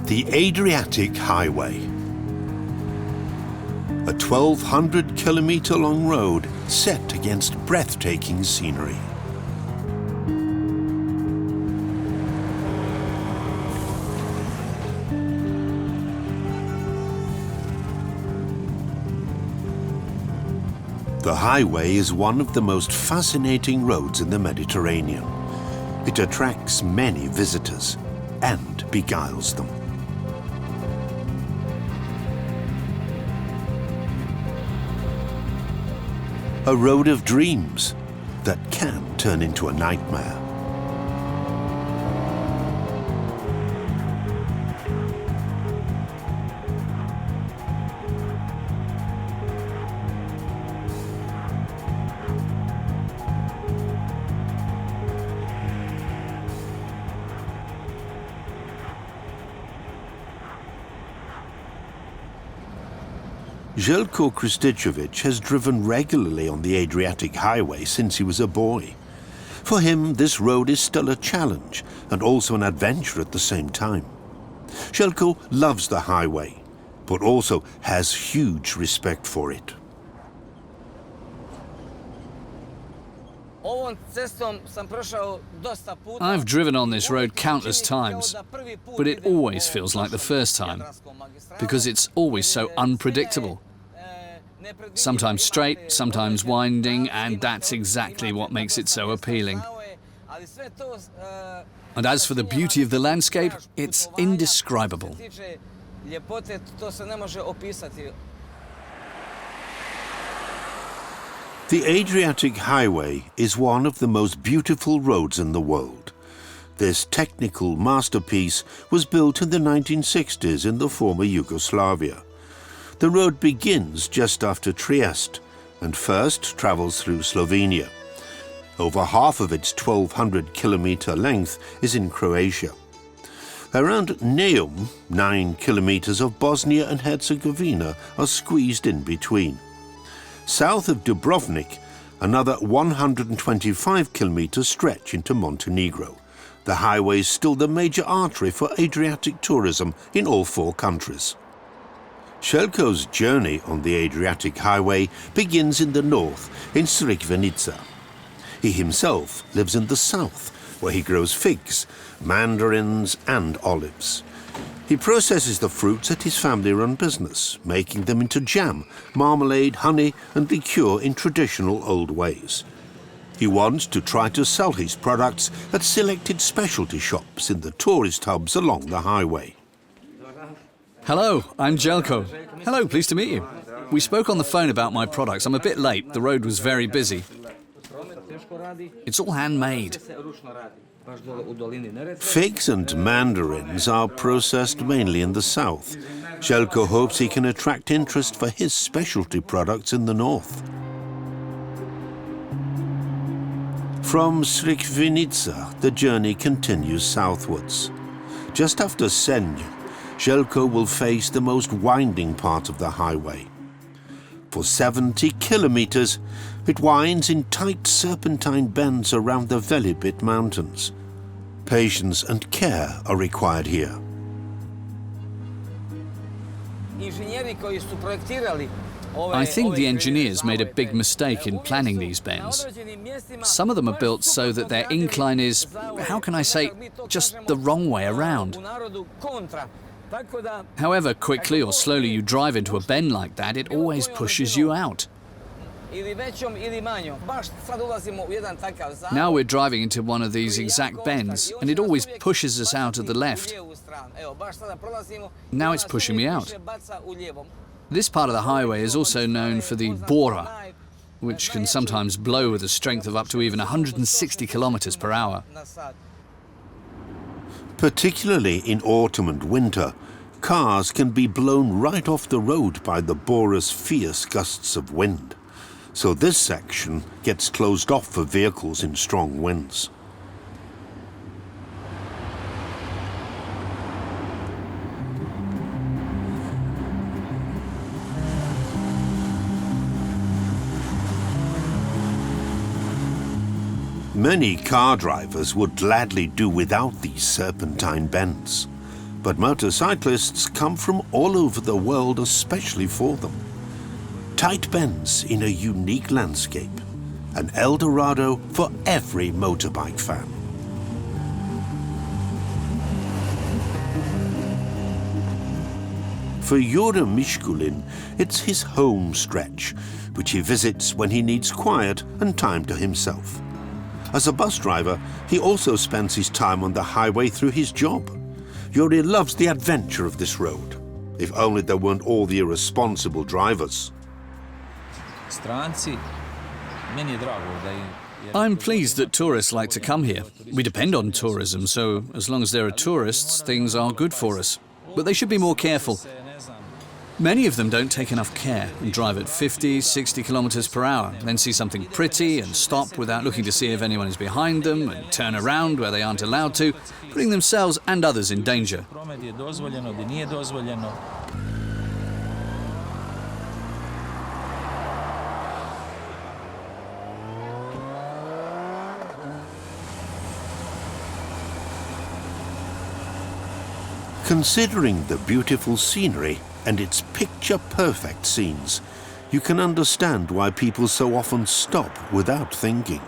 The Adriatic Highway. A 1,200-kilometer-long road set against breathtaking scenery. The highway is one of the most fascinating roads in the Mediterranean. It attracts many visitors and beguiles them. A road of dreams that can turn into a nightmare. Željko Krističević has driven regularly on the Adriatic Highway since he was a boy. For him, this road is still a challenge and also an adventure at the same time. Željko loves the highway, but also has huge respect for it. I've driven on this road countless times, but it always feels like the first time, because it's always so unpredictable. Sometimes straight, sometimes winding, and that's exactly what makes it so appealing. And as for the beauty of the landscape, it's indescribable. The Adriatic Highway is one of the most beautiful roads in the world. This technical masterpiece was built in the 1960s in the former Yugoslavia. The road begins just after Trieste and first travels through Slovenia. Over half of its 1,200-kilometer length is in Croatia. Around Neum, 9 kilometers of Bosnia and Herzegovina are squeezed in between. South of Dubrovnik, another 125 kilometers stretch into Montenegro. The highway is still the major artery for Adriatic tourism in all 4 countries. Željko's journey on the Adriatic Highway begins in the north, in Crikvenica. He himself lives in the south, where he grows figs, mandarins and olives. He processes the fruits at his family-run business, making them into jam, marmalade, honey and liqueur in traditional old ways. He wants to try to sell his products at selected specialty shops in the tourist hubs along the highway. Hello, I'm Željko. Hello, pleased to meet you. We spoke on the phone about my products. I'm a bit late. The road was very busy. It's all handmade. Figs and mandarins are processed mainly in the south. Željko hopes he can attract interest for his specialty products in the north. From Crikvenica, the journey continues southwards. Just after Senj, Željko will face the most winding part of the highway. For 70 kilometers, it winds in tight serpentine bends around the Velebit mountains. Patience and care are required here. I think the engineers made a big mistake in planning these bends. Some of them are built so that their incline is, how can I say, just the wrong way around. However quickly or slowly you drive into a bend like that, it always pushes you out. Now we're driving into one of these exact bends, and it always pushes us out of the left. Now it's pushing me out. This part of the highway is also known for the bora, which can sometimes blow with a strength of up to even 160 kilometers per hour. Particularly in autumn and winter, cars can be blown right off the road by the bora's fierce gusts of wind. So this section gets closed off for vehicles in strong winds. Many car drivers would gladly do without these serpentine bends. But motorcyclists come from all over the world especially for them. Tight bends in a unique landscape. An El Dorado for every motorbike fan. For Jure Mishkulin, it's his home stretch, which he visits when he needs quiet and time to himself. As a bus driver, he also spends his time on the highway through his job. Jure loves the adventure of this road. If only there weren't all the irresponsible drivers. I'm pleased that tourists like to come here. We depend on tourism, so as long as there are tourists, things are good for us. But they should be more careful. Many of them don't take enough care and drive at 50, 60 kilometers per hour, then see something pretty and stop without looking to see if anyone is behind them and turn around where they aren't allowed to, putting themselves and others in danger. Considering the beautiful scenery and its picture-perfect scenes, you can understand why people so often stop without thinking.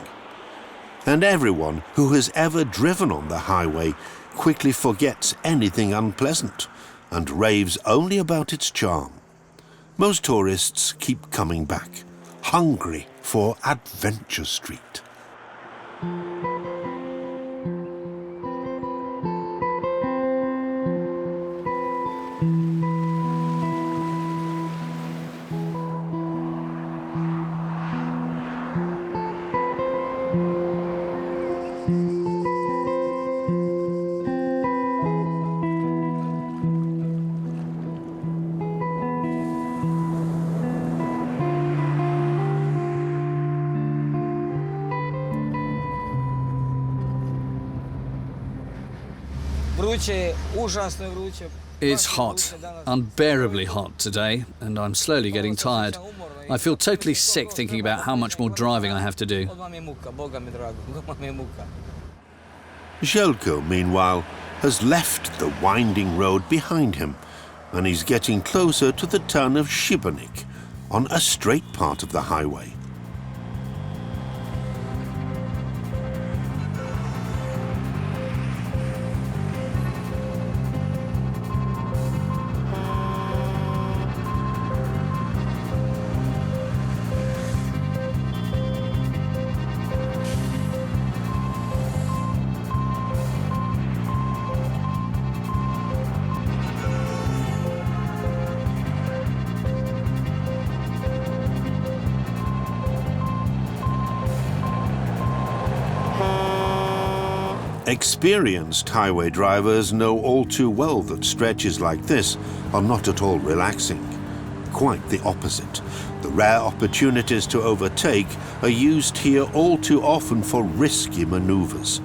And everyone who has ever driven on the highway quickly forgets anything unpleasant and raves only about its charm. Most tourists keep coming back, hungry for Adventure Street. It's hot, unbearably hot today, and I'm slowly getting tired. I feel totally sick thinking about how much more driving I have to do. Željko, meanwhile, has left the winding road behind him, and he's getting closer to the town of Šibenik, on a straight part of the highway. Experienced highway drivers know all too well that stretches like this are not at all relaxing. Quite the opposite. The rare opportunities to overtake are used here all too often for risky maneuvers.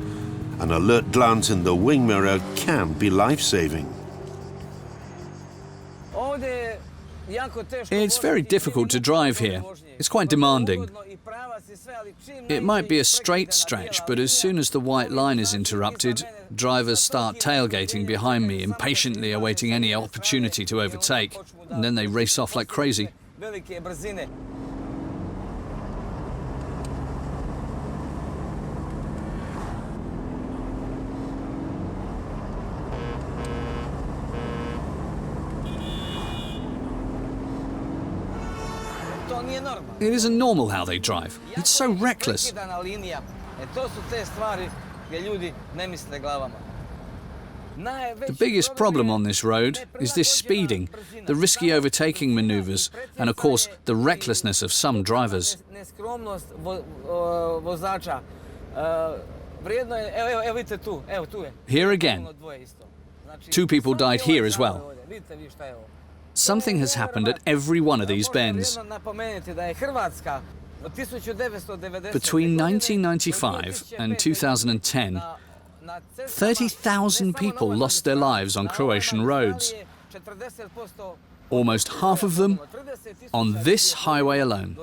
An alert glance in the wing mirror can be life-saving. It's very difficult to drive here. It's quite demanding. It might be a straight stretch, but as soon as the white line is interrupted, drivers start tailgating behind me, impatiently awaiting any opportunity to overtake, and then they race off like crazy. It isn't normal how they drive. It's so reckless. The biggest problem on this road is this speeding, the risky overtaking maneuvers, and of course the recklessness of some drivers. Here again. Two people died here as well. Something has happened at every one of these bends. Between 1995 and 2010, 30,000 people lost their lives on Croatian roads. Almost half of them on this highway alone.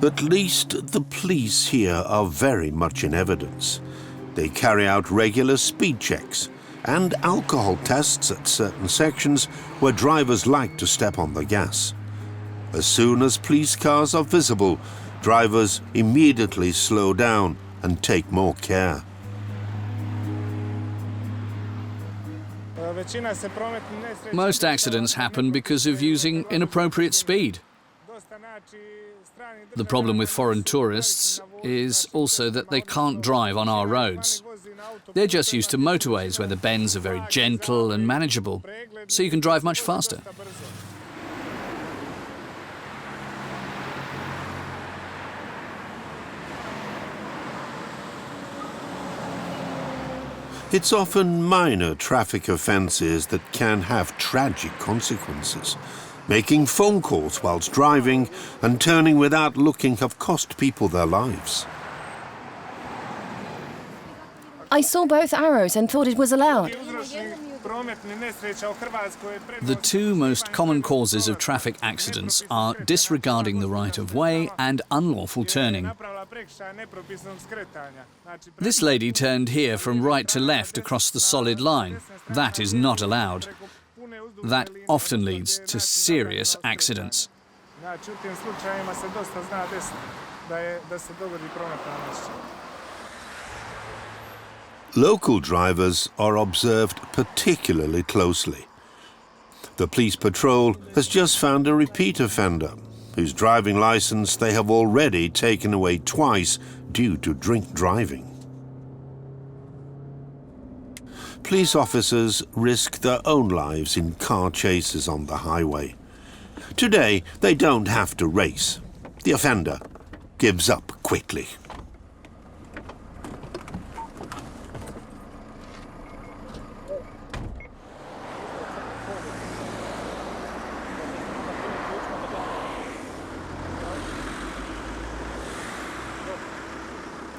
At least the police here are very much in evidence. They carry out regular speed checks and alcohol tests at certain sections where drivers like to step on the gas. As soon as police cars are visible, drivers immediately slow down and take more care. Most accidents happen because of using inappropriate speed. The problem with foreign tourists is also that they can't drive on our roads. They're just used to motorways where the bends are very gentle and manageable, so you can drive much faster. It's often minor traffic offences that can have tragic consequences. Making phone calls whilst driving and turning without looking have cost people their lives. I saw both arrows and thought it was allowed. The two most common causes of traffic accidents are disregarding the right of way and unlawful turning. This lady turned here from right to left across the solid line. That is not allowed. That often leads to serious accidents. Local drivers are observed particularly closely. The police patrol has just found a repeat offender whose driving licence they have already taken away twice due to drink driving. Police officers risk their own lives in car chases on the highway. Today, they don't have to race. The offender gives up quickly.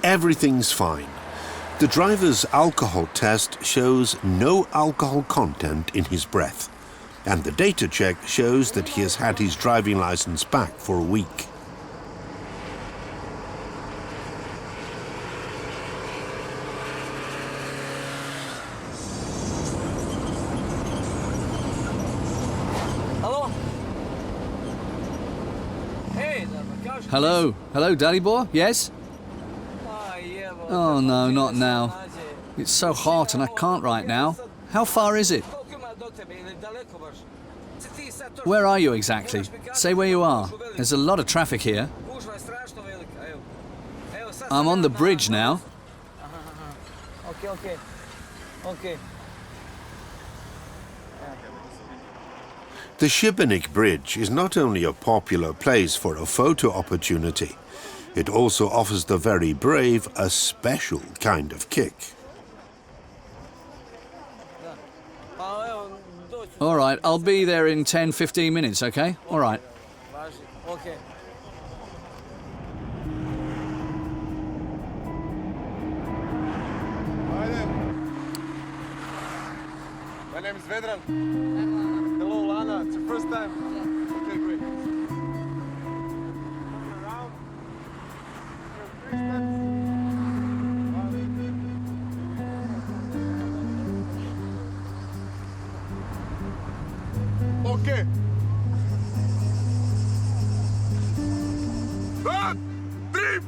Everything's fine. The driver's alcohol test shows no alcohol content in his breath, and the data check shows that he has had his driving license back for a week. Hello? Hello, Dalibor? Yes? Oh no, not now. It's so hot and I can't right now. How far is it? Where are you exactly? Say where you are. There's a lot of traffic here. I'm on the bridge now. Okay. The Šibenik Bridge is not only a popular place for a photo opportunity, it also offers the very brave a special kind of kick. All right, I'll be there in 10-15 minutes, okay? All right. Okay. My name is Vedran. Hello, Lana. It's your first time? Yeah. Okay, great. Turn around. Three steps. Okay. One, three,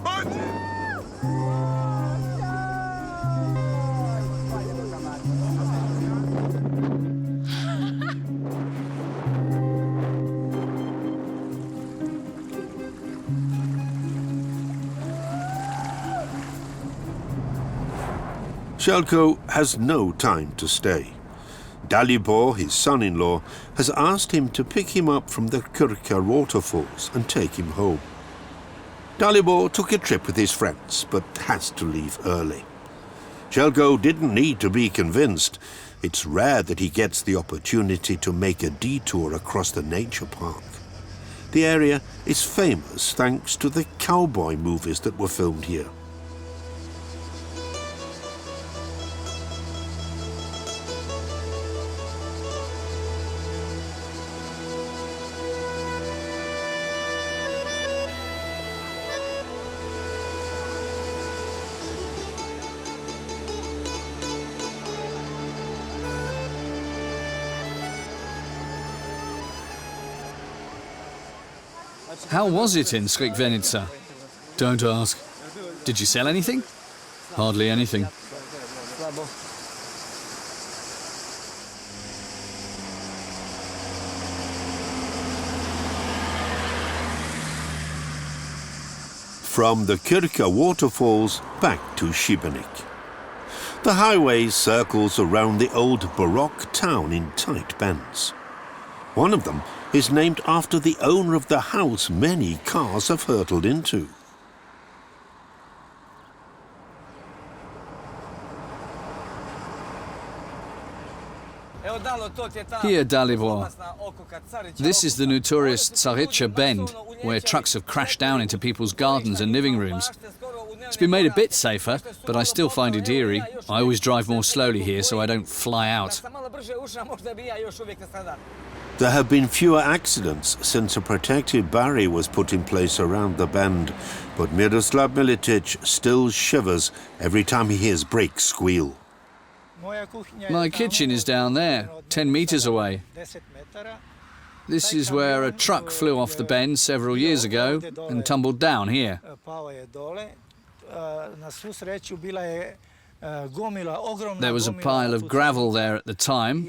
punch! Željko has no time to stay. Dalibor, his son-in-law, has asked him to pick him up from the Krka waterfalls and take him home. Dalibor took a trip with his friends, but has to leave early. Željko didn't need to be convinced. It's rare that he gets the opportunity to make a detour across the nature park. The area is famous thanks to the cowboy movies that were filmed here. How was it in Srikvenica? Don't ask. Did you sell anything? Hardly anything. From the Kirka waterfalls back to Šibenik. The highway circles around the old Baroque town in tight bends. One of them is named after the owner of the house many cars have hurtled into. Here, Dalibor. This is the notorious Tsaricha Bend, where trucks have crashed down into people's gardens and living rooms. It's been made a bit safer, but I still find it eerie. I always drive more slowly here so I don't fly out. There have been fewer accidents since a protective barrier was put in place around the bend, but Miroslav Militic still shivers every time he hears brakes squeal. My kitchen is down there, 10 meters away. This is where a truck flew off the bend several years ago and tumbled down here. There was a pile of gravel there at the time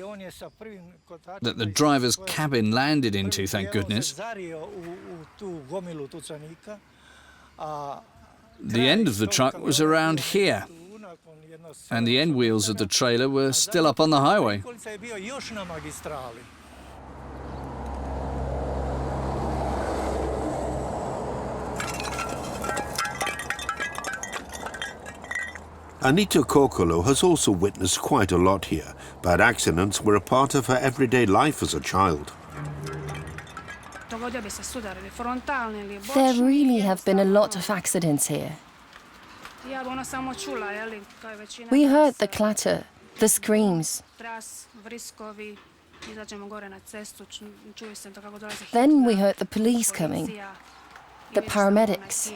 that the driver's cabin landed into, thank goodness. The end of the truck was around here, and the end wheels of the trailer were still up on the highway. Anita Kokolo has also witnessed quite a lot here. Bad accidents were a part of her everyday life as a child. There really have been a lot of accidents here. We heard the clatter, the screams. Then we heard the police coming, the paramedics.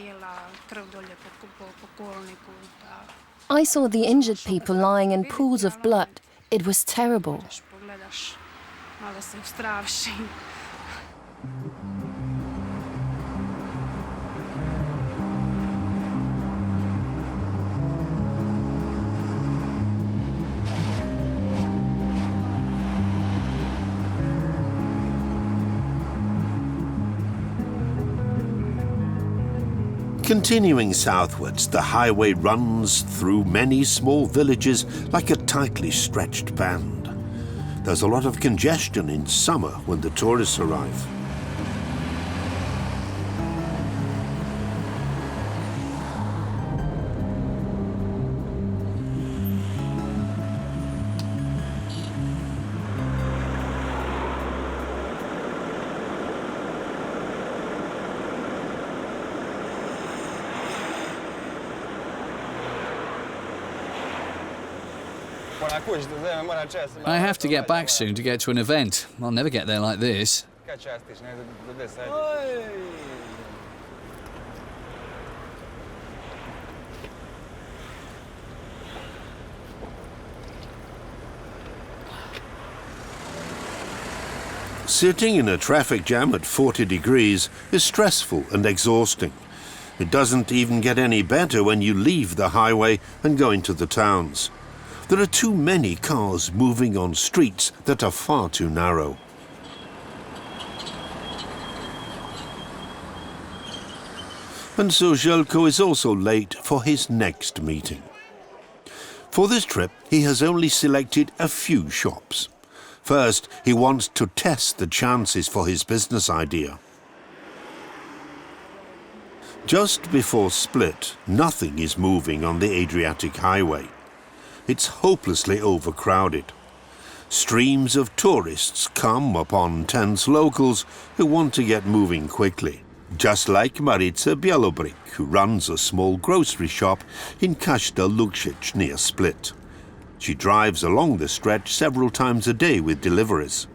I saw the injured people lying in pools of blood. It was terrible. Continuing southwards, the highway runs through many small villages like a tightly stretched band. There's a lot of congestion in summer when the tourists arrive. I have to get back soon to get to an event. I'll never get there like this. Sitting in a traffic jam at 40 degrees is stressful and exhausting. It doesn't even get any better when you leave the highway and go into the towns. There are too many cars moving on streets that are far too narrow. And so Željko is also late for his next meeting. For this trip, he has only selected a few shops. First, he wants to test the chances for his business idea. Just before Split, nothing is moving on the Adriatic Highway. It's hopelessly overcrowded. Streams of tourists come upon tense locals who want to get moving quickly, just like Marica Bielobrik, who runs a small grocery shop in Kashta Lukšić near Split. She drives along the stretch several times a day with deliveries.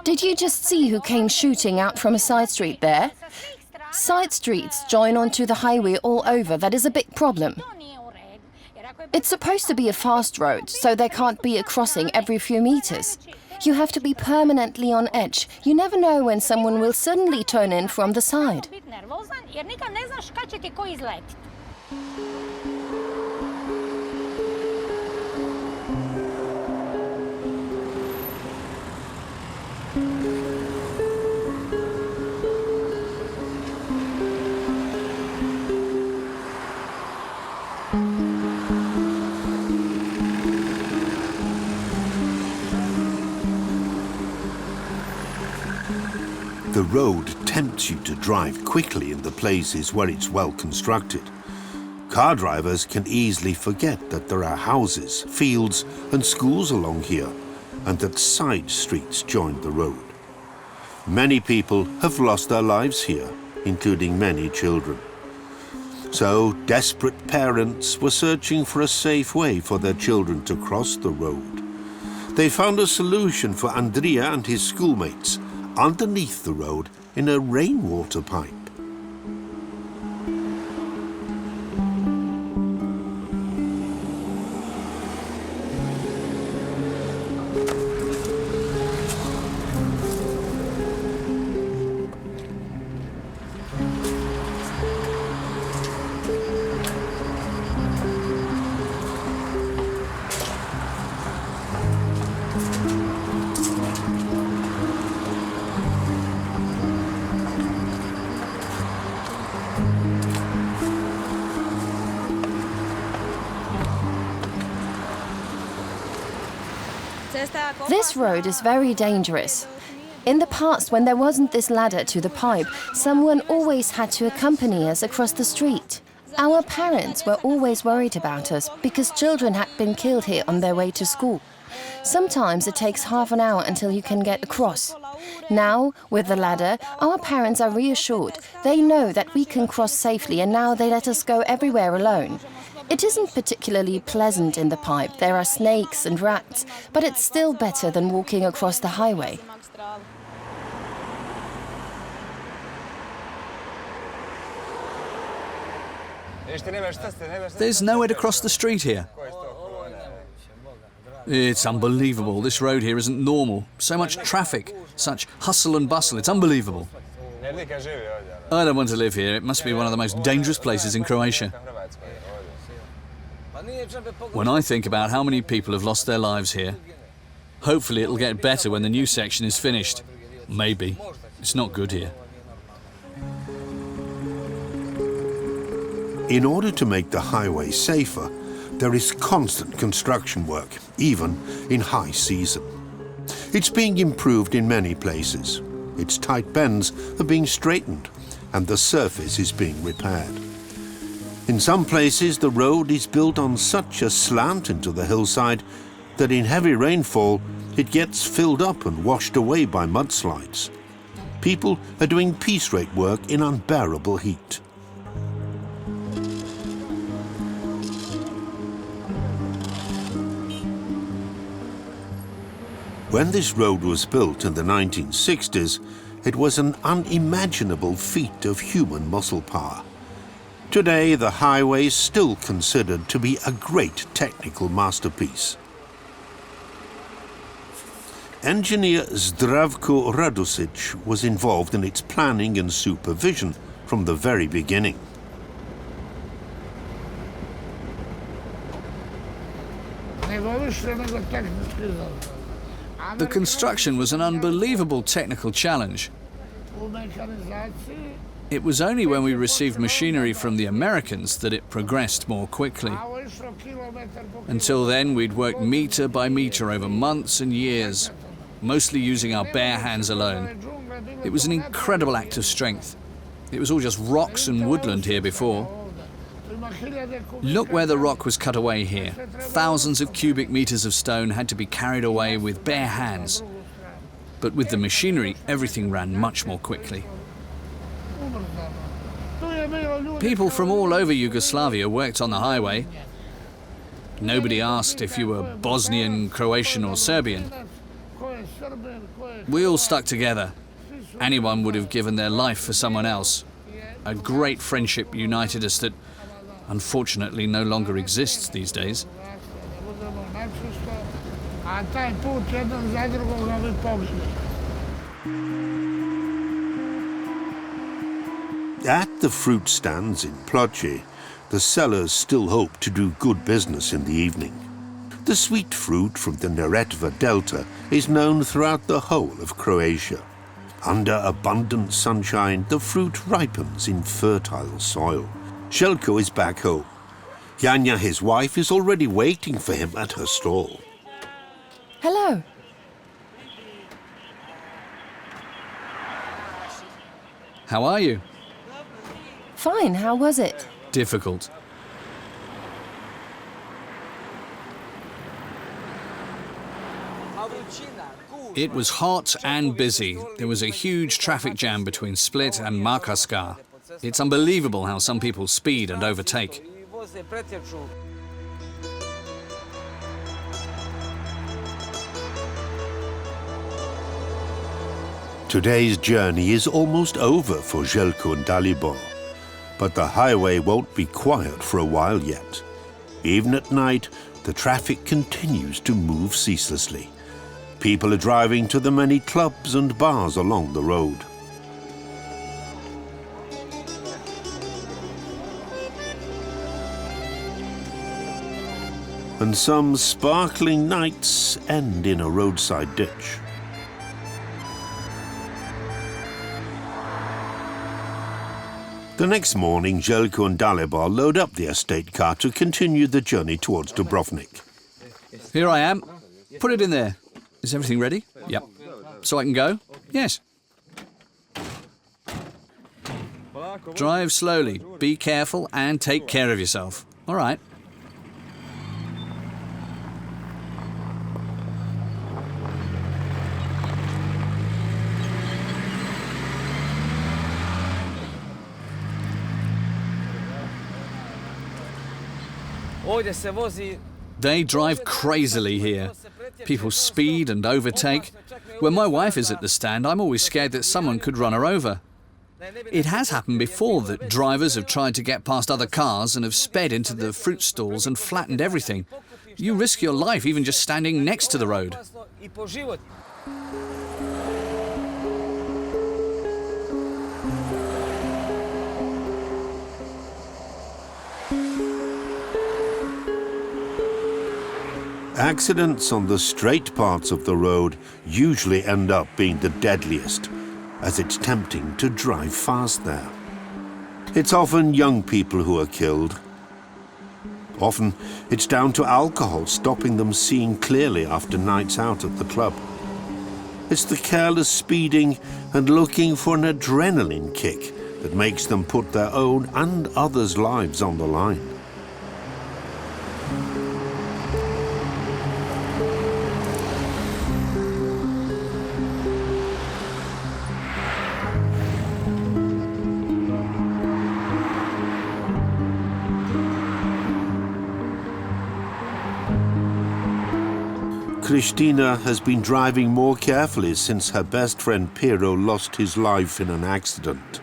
Did you just see who came shooting out from a side street there? Side streets join onto the highway all over. That is a big problem. It's supposed to be a fast road, so there can't be a crossing every few meters. You have to be permanently on edge. You never know when someone will suddenly turn in from the side. The road tempts you to drive quickly in the places where it's well constructed. Car drivers can easily forget that there are houses, fields and schools along here, and that side streets join the road. Many people have lost their lives here, including many children. So desperate parents were searching for a safe way for their children to cross the road. They found a solution for Andrea and his schoolmates underneath the road in a rainwater pipe. This road is very dangerous. In the past, when there wasn't this ladder to the pipe, someone always had to accompany us across the street. Our parents were always worried about us because children had been killed here on their way to school. Sometimes it takes half an hour until you can get across. Now, with the ladder, our parents are reassured. They know that we can cross safely and now they let us go everywhere alone. It isn't particularly pleasant in the pipe. There are snakes and rats, but it's still better than walking across the highway. There's nowhere to cross the street here. It's unbelievable. This road here isn't normal. So much traffic, such hustle and bustle. It's unbelievable. I don't want to live here. It must be one of the most dangerous places in Croatia. When I think about how many people have lost their lives here, hopefully it'll get better when the new section is finished. Maybe. It's not good here. In order to make the highway safer, there is constant construction work, even in high season. It's being improved in many places. Its tight bends are being straightened, and the surface is being repaired. In some places, the road is built on such a slant into the hillside that in heavy rainfall, it gets filled up and washed away by mudslides. People are doing piece rate work in unbearable heat. When this road was built in the 1960s, it was an unimaginable feat of human muscle power. Today, the highway is still considered to be a great technical masterpiece. Engineer Zdravko Radusic was involved in its planning and supervision from the very beginning. The construction was an unbelievable technical challenge. It was only when we received machinery from the Americans that it progressed more quickly. Until then, we'd worked metre by metre over months and years, mostly using our bare hands alone. It was an incredible act of strength. It was all just rocks and woodland here before. Look where the rock was cut away here. Thousands of cubic meters of stone had to be carried away with bare hands. But with the machinery, everything ran much more quickly. People from all over Yugoslavia worked on the highway. Nobody asked if you were Bosnian, Croatian or Serbian. We all stuck together. Anyone would have given their life for someone else. A great friendship united us that unfortunately no longer exists these days. a taj put jedan za drugoga bi pogibali. At the fruit stands in Ploče, the sellers still hope to do good business in the evening. The sweet fruit from the Neretva Delta is known throughout the whole of Croatia. Under abundant sunshine, the fruit ripens in fertile soil. Željko is back home. Janja, his wife, is already waiting for him at her stall. Hello. How are you? Fine, how was it? Difficult. It was hot and busy. There was a huge traffic jam between Split and Makarska. It's unbelievable how some people speed and overtake. Today's journey is almost over for Željko and Dalibor. But the highway won't be quiet for a while yet. Even at night, the traffic continues to move ceaselessly. People are driving to the many clubs and bars along the road. And some sparkling nights end in a roadside ditch. The next morning, Željko and Dalibor load up the estate car to continue the journey towards Dubrovnik. Here I am. Put it in there. Is everything ready? Yep. So I can go? Yes. Drive slowly, be careful, and take care of yourself. All right. They drive crazily here. People speed and overtake. When my wife is at the stand, I'm always scared that someone could run her over. It has happened before that drivers have tried to get past other cars and have sped into the fruit stalls and flattened everything. You risk your life even just standing next to the road. Accidents on the straight parts of the road usually end up being the deadliest, as it's tempting to drive fast there. It's often young people who are killed. Often it's down to alcohol stopping them seeing clearly after nights out at the club. It's the careless speeding and looking for an adrenaline kick that makes them put their own and others' lives on the line. Kristina has been driving more carefully since her best friend Pero lost his life in an accident.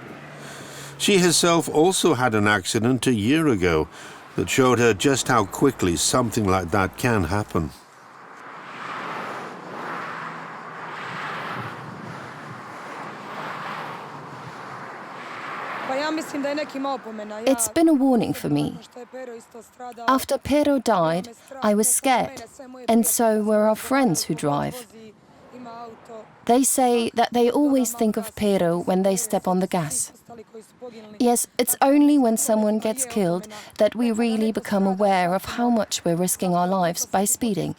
She herself also had an accident a year ago that showed her just how quickly something like that can happen. It's been a warning for me. After Pero died, I was scared, and so were our friends who drive. They say that they always think of Pero when they step on the gas. Yes, it's only when someone gets killed that we really become aware of how much we're risking our lives by speeding.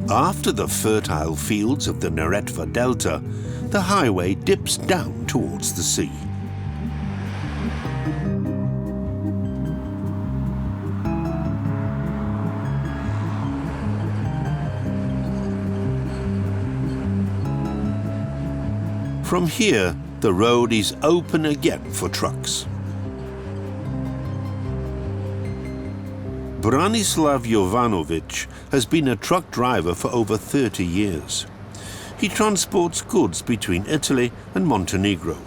After the fertile fields of the Neretva Delta, the highway dips down towards the sea. From here, the road is open again for trucks. Branislav Jovanovic has been a truck driver for over 30 years. He transports goods between Italy and Montenegro.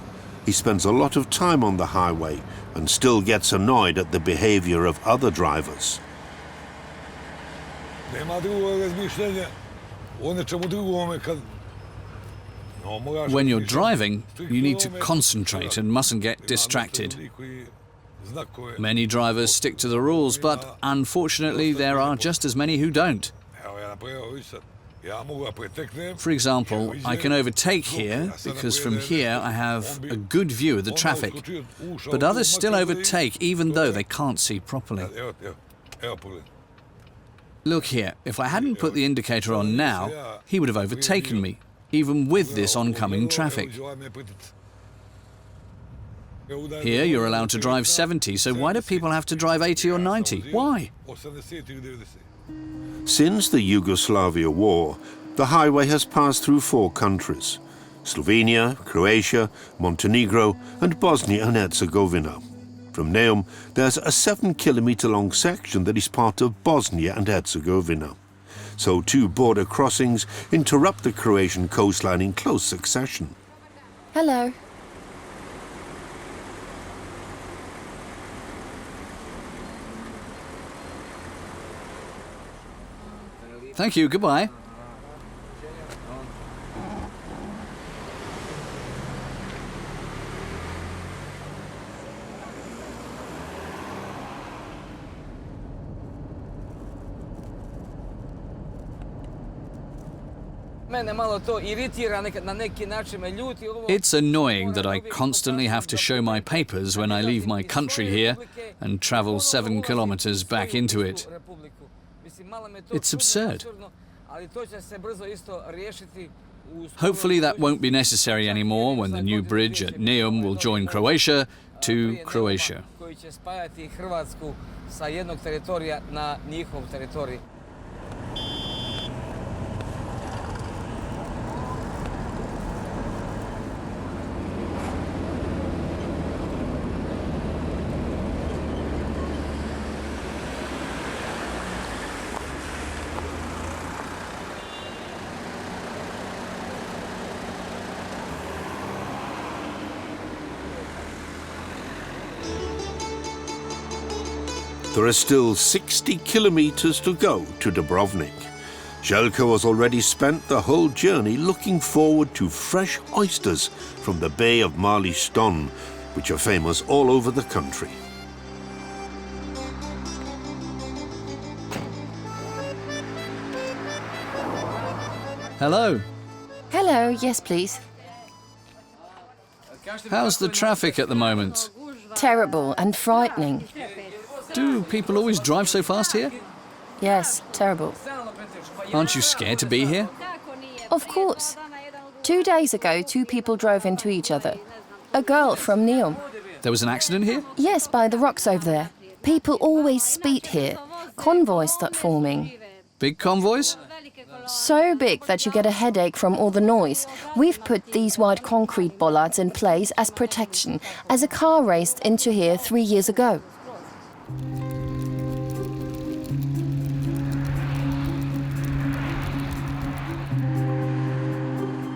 He spends a lot of time on the highway and still gets annoyed at the behavior of other drivers. When you're driving, you need to concentrate and mustn't get distracted. Many drivers stick to the rules, but unfortunately there are just as many who don't. For example, I can overtake here because from here I have a good view of the traffic, but others still overtake even though they can't see properly. Look here, if I hadn't put the indicator on now, he would have overtaken me, even with this oncoming traffic. Here you're allowed to drive 70, so why do people have to drive 80 or 90? Why? Since the Yugoslavia War, the highway has passed through 4 countries: Slovenia, Croatia, Montenegro and Bosnia and Herzegovina. From Neum, there's a 7-kilometer-long section that is part of Bosnia and Herzegovina. So 2 border crossings interrupt the Croatian coastline in close succession. Hello. Thank you, goodbye. It's annoying that I constantly have to show my papers when I leave my country here and travel 7 kilometers back into it. It's absurd. Hopefully that won't be necessary anymore when the new bridge at Neum will join Croatia to Croatia. There are still 60 kilometers to go to Dubrovnik. Željko has already spent the whole journey looking forward to fresh oysters from the Bay of Mali Ston, which are famous all over the country. Hello. Hello, yes please. How's the traffic at the moment? Terrible and frightening. Do people always drive so fast here? Yes, terrible. Aren't you scared to be here? Of course. 2 days ago, 2 people drove into each other. A girl from Neum. There was an accident here? Yes, by the rocks over there. People always speed here. Convoys start forming. Big convoys? So big that you get a headache from all the noise. We've put these white concrete bollards in place as protection, as a car raced into here 3 years ago.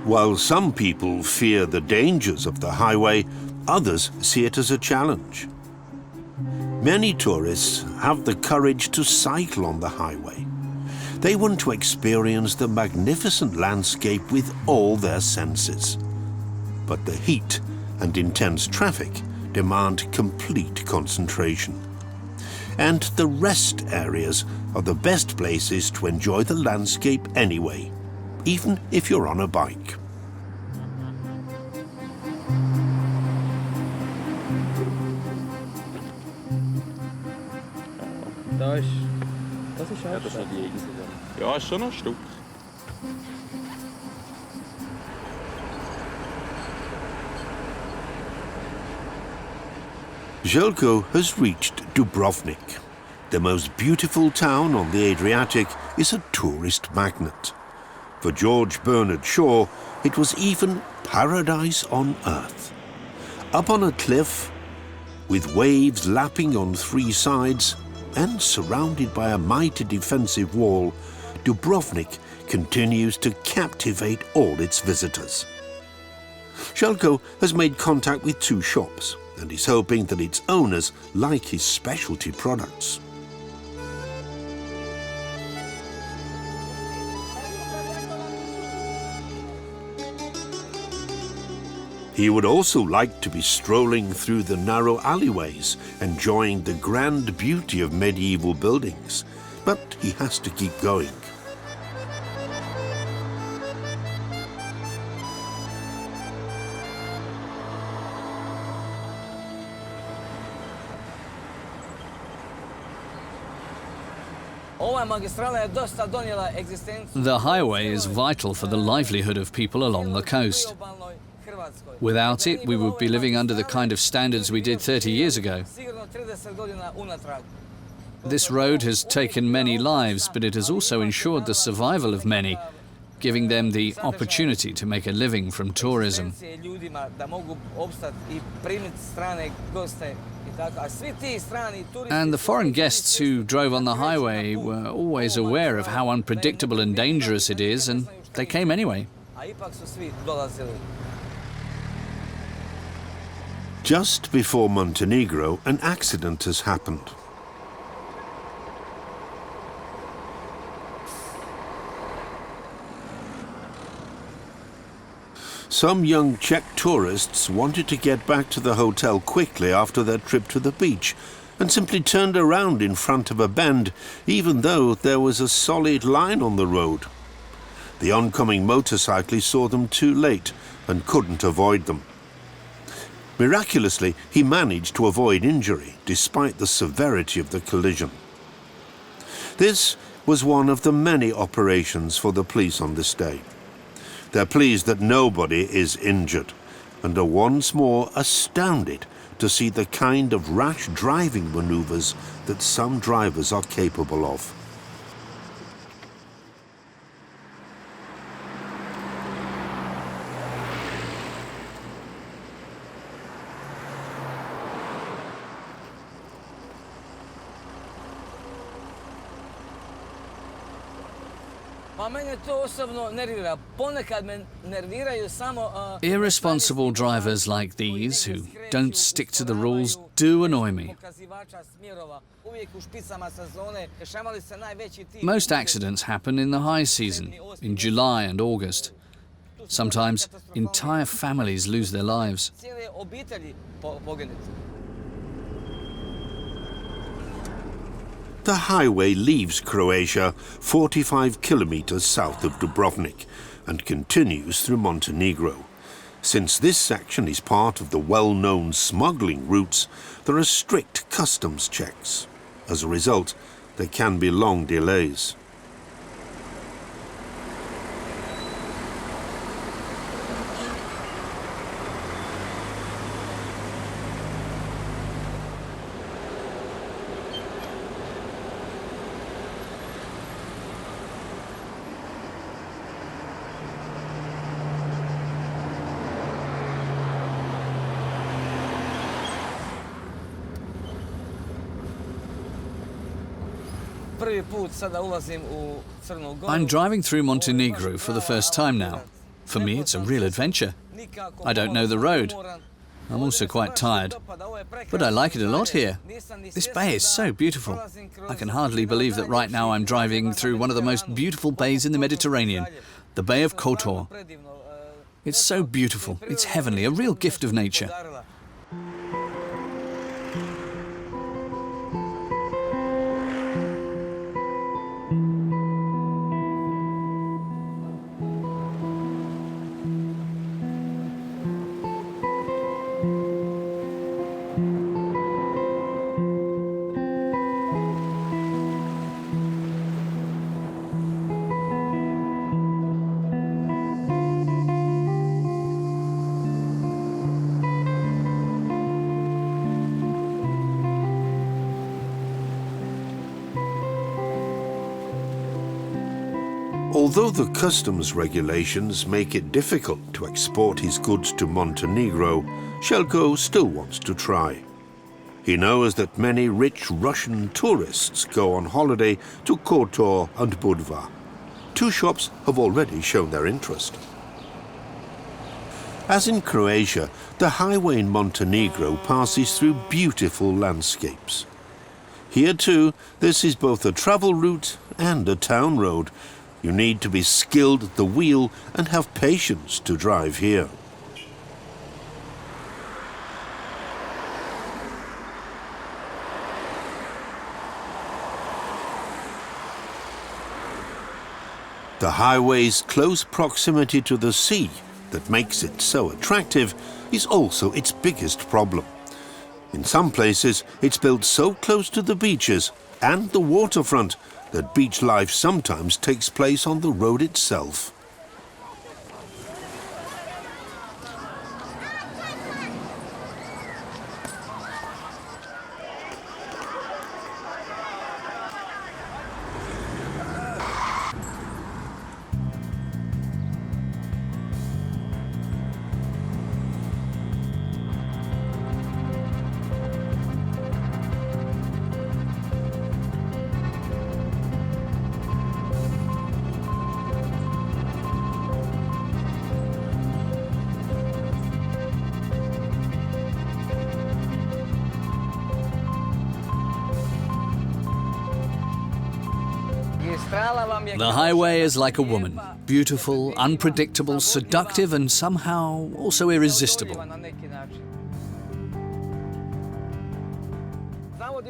While some people fear the dangers of the highway, others see it as a challenge. Many tourists have the courage to cycle on the highway. They want to experience the magnificent landscape with all their senses. But the heat and intense traffic demand complete concentration. And the rest areas are the best places to enjoy the landscape anyway, even if you're on a bike. Das ist auch schon die Insel. Ja, ist schon noch ein Stück. Željko has reached Dubrovnik. The most beautiful town on the Adriatic is a tourist magnet. For George Bernard Shaw, it was even paradise on earth. Up on a cliff, with waves lapping on 3 sides, and surrounded by a mighty defensive wall, Dubrovnik continues to captivate all its visitors. Željko has made contact with 2 shops and is hoping that its owners like his specialty products. He would also like to be strolling through the narrow alleyways, enjoying the grand beauty of medieval buildings, but he has to keep going. The highway is vital for the livelihood of people along the coast. Without it, we would be living under the kind of standards we did 30 years ago. This road has taken many lives, but it has also ensured the survival of many, giving them the opportunity to make a living from tourism. And the foreign guests who drove on the highway were always aware of how unpredictable and dangerous it is, and they came anyway. Just before Montenegro, an accident has happened. Some young Czech tourists wanted to get back to the hotel quickly after their trip to the beach and simply turned around in front of a bend, even though there was a solid line on the road. The oncoming motorcyclist saw them too late and couldn't avoid them. Miraculously, he managed to avoid injury despite the severity of the collision. This was one of the many operations for the police on this day. They're pleased that nobody is injured and are once more astounded to see the kind of rash driving maneuvers that some drivers are capable of. Irresponsible drivers like these, who don't stick to the rules, do annoy me. Most accidents happen in the high season, in July and August. Sometimes entire families lose their lives. The highway leaves Croatia 45 kilometers south of Dubrovnik and continues through Montenegro. Since this section is part of the well-known smuggling routes, there are strict customs checks. As a result, there can be long delays. I'm driving through Montenegro for the first time now. For me, it's a real adventure. I don't know the road. I'm also quite tired. But I like it a lot here. This bay is so beautiful. I can hardly believe that right now I'm driving through one of the most beautiful bays in the Mediterranean, the Bay of Kotor. It's so beautiful. It's heavenly, a real gift of nature. Although the customs regulations make it difficult to export his goods to Montenegro, Željko still wants to try. He knows that many rich Russian tourists go on holiday to Kotor and Budva. Two shops have already shown their interest. As in Croatia, the highway in Montenegro passes through beautiful landscapes. Here too, this is both a travel route and a town road. You need to be skilled at the wheel and have patience to drive here. The highway's close proximity to the sea that makes it so attractive is also its biggest problem. In some places, it's built so close to the beaches and the waterfront that beach life sometimes takes place on the road itself. The highway is like a woman, beautiful, unpredictable, seductive, and somehow also irresistible.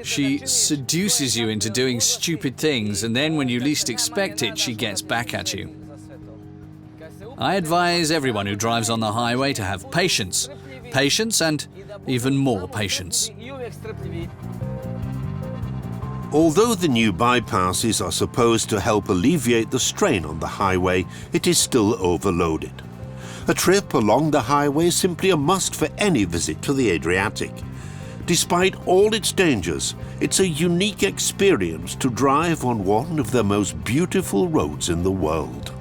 She seduces you into doing stupid things, and then when you least expect it, she gets back at you. I advise everyone who drives on the highway to have patience. Patience and even more patience. Although the new bypasses are supposed to help alleviate the strain on the highway, it is still overloaded. A trip along the highway is simply a must for any visit to the Adriatic. Despite all its dangers, it's a unique experience to drive on one of the most beautiful roads in the world.